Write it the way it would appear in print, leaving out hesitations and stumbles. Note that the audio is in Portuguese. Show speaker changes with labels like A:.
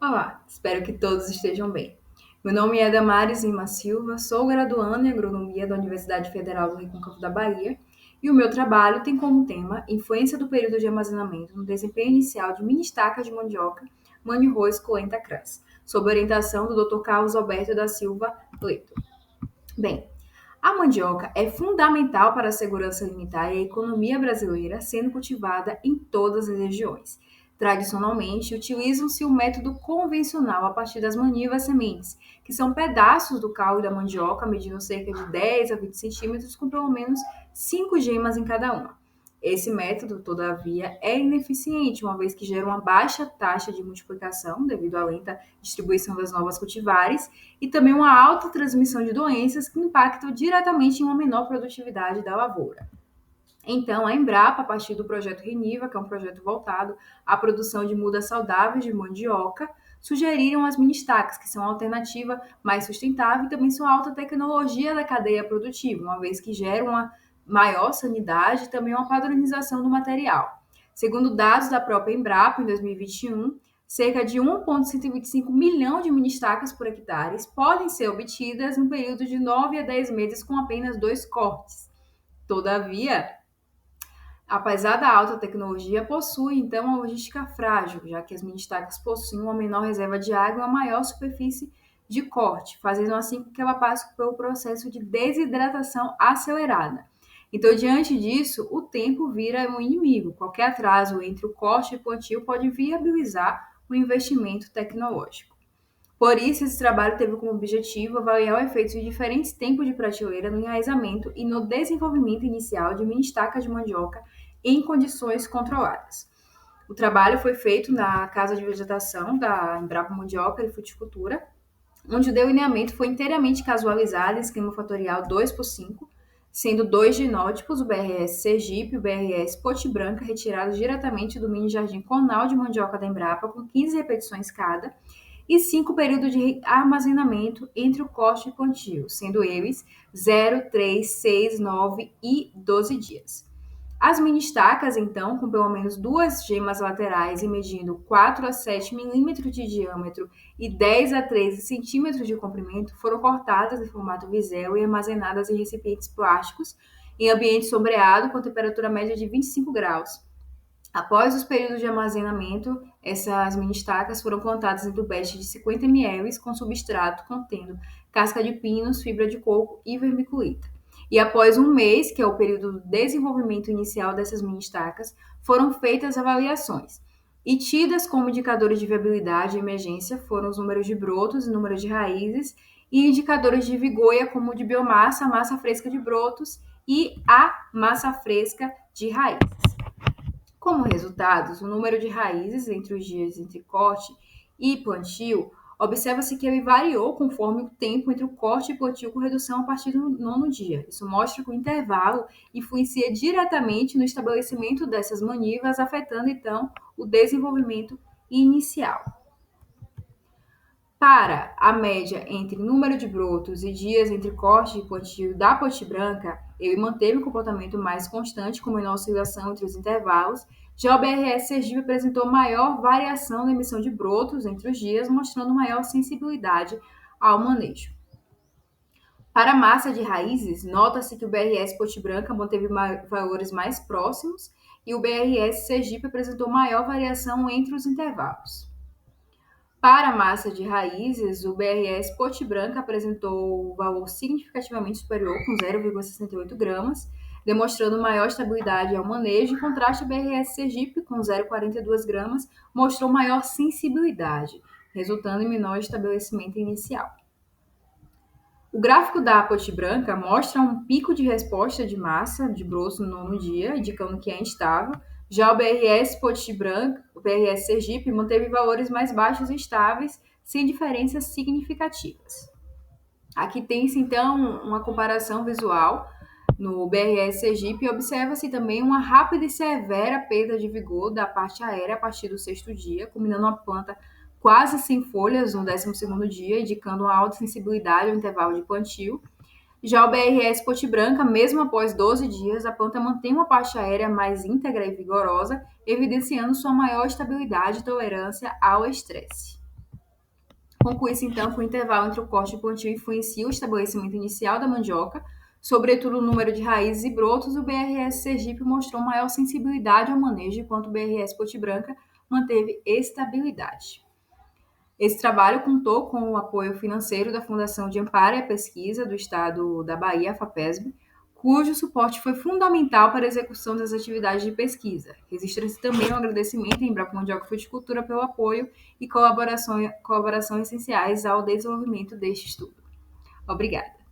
A: Olá, espero que todos estejam bem. Meu nome é Damares Lima Silva, sou graduanda em Agronomia da Universidade Federal do Recôncavo da Bahia e o meu trabalho tem como tema influência do período de armazenamento no desempenho inicial de mini estacas de mandioca, Manirroz Coenta Crans, sob orientação do Dr. Carlos Alberto da Silva Leito. Bem, a mandioca é fundamental para a segurança alimentar e a economia brasileira, sendo cultivada em todas as regiões. Tradicionalmente, utilizam-se o método convencional a partir das manivas sementes, que são pedaços do caule da mandioca, medindo cerca de 10 a 20 centímetros, com pelo menos 5 gemas em cada uma. Esse método, todavia, é ineficiente, uma vez que gera uma baixa taxa de multiplicação, devido à lenta distribuição das novas cultivares, e também uma alta transmissão de doenças que impactam diretamente em uma menor produtividade da lavoura. Então, a Embrapa, a partir do projeto Reniva, que é um projeto voltado à produção de mudas saudáveis de mandioca, sugeriram as mini-estacas, que são uma alternativa mais sustentável e também são alta tecnologia da cadeia produtiva, uma vez que geram uma maior sanidade e também uma padronização do material. Segundo dados da própria Embrapa, em 2021, cerca de 1,125 milhão de mini-estacas por hectare podem ser obtidas no período de 9 a 10 meses com apenas 2 cortes. Todavia, apesar da alta tecnologia, possui então uma logística frágil, já que as mini-estacas possuem uma menor reserva de água e uma maior superfície de corte, fazendo assim com que ela passe pelo processo de desidratação acelerada. Então, diante disso, o tempo vira um inimigo. Qualquer atraso entre o corte e o plantio pode viabilizar o investimento tecnológico. Por isso, esse trabalho teve como objetivo avaliar o efeito de diferentes tempos de prateleira no enraizamento e no desenvolvimento inicial de mini-estacas de mandioca em condições controladas. O trabalho foi feito na Casa de Vegetação da Embrapa Mandioca e Fruticultura, onde o delineamento foi inteiramente casualizado em esquema fatorial 2:5, sendo dois genótipos, o BRS Sergipe e o BRS Potibranca, retirados diretamente do mini jardim conal de mandioca da Embrapa, com 15 repetições cada, e 5 períodos de armazenamento entre o corte e o plantio, sendo eles 0, 3, 6, 9 e 12 dias. As mini-estacas, então, com pelo menos 2 gemas laterais e medindo 4 a 7 milímetros de diâmetro e 10 a 13 centímetros de comprimento, foram cortadas em formato visel e armazenadas em recipientes plásticos em ambiente sombreado com temperatura média de 25 graus. Após os períodos de armazenamento, essas mini-estacas foram plantadas em tubete de 50 ml com substrato contendo casca de pinos, fibra de coco e vermiculita. E após um mês, que é o período de desenvolvimento inicial dessas mini-estacas, foram feitas avaliações. E tidas como indicadores de viabilidade e emergência foram os números de brotos e números de raízes, e indicadores de vigoia como o de biomassa, a massa fresca de brotos e a massa fresca de raízes. Como resultados, o número de raízes entre os dias entre corte e plantio, observa-se que ele variou conforme o tempo entre o corte e plantio, com redução a partir do 9º dia. Isso mostra que o intervalo influencia diretamente no estabelecimento dessas manivas, afetando então o desenvolvimento inicial. Para a média entre número de brotos e dias entre corte e plantio da Potibranca, ele manteve o comportamento mais constante, com menor oscilação entre os intervalos. Já o BRS Sergipe apresentou maior variação na emissão de brotos entre os dias, mostrando maior sensibilidade ao manejo. Para a massa de raízes, nota-se que o BRS Potibranca manteve valores mais próximos e o BRS Sergipe apresentou maior variação entre os intervalos. Para a massa de raízes, o BRS Potibranca apresentou um valor significativamente superior, com 0,68 gramas, demonstrando maior estabilidade ao manejo. Em contraste, o BRS Sergipe, com 0,42 gramas, mostrou maior sensibilidade, resultando em menor estabelecimento inicial. O gráfico da Potibranca mostra um pico de resposta de massa de brotos no 9º dia, indicando que é instável. Já o BRS Potibranca, o BRS Sergipe, manteve valores mais baixos e estáveis, sem diferenças significativas. Aqui tem-se, então, uma comparação visual no BRS Sergipe e observa-se também uma rápida e severa perda de vigor da parte aérea a partir do 6º dia, culminando uma planta quase sem folhas no 12º dia, indicando uma alta sensibilidade ao intervalo de plantio. Já o BRS Potibranca, mesmo após 12 dias, a planta mantém uma parte aérea mais íntegra e vigorosa, evidenciando sua maior estabilidade e tolerância ao estresse. Conclui isso então que o intervalo entre o corte e o plantio influencia o estabelecimento inicial da mandioca, sobretudo o número de raízes e brotos. O BRS Sergipe mostrou maior sensibilidade ao manejo, enquanto o BRS Ponte Branca manteve estabilidade. Esse trabalho contou com o apoio financeiro da Fundação de Amparo e Pesquisa do Estado da Bahia, a FAPESB, cujo suporte foi fundamental para a execução das atividades de pesquisa. Registra-se também um agradecimento à Embrapa Mandioca e Fruticultura pelo apoio e colaboração essenciais ao desenvolvimento deste estudo. Obrigada.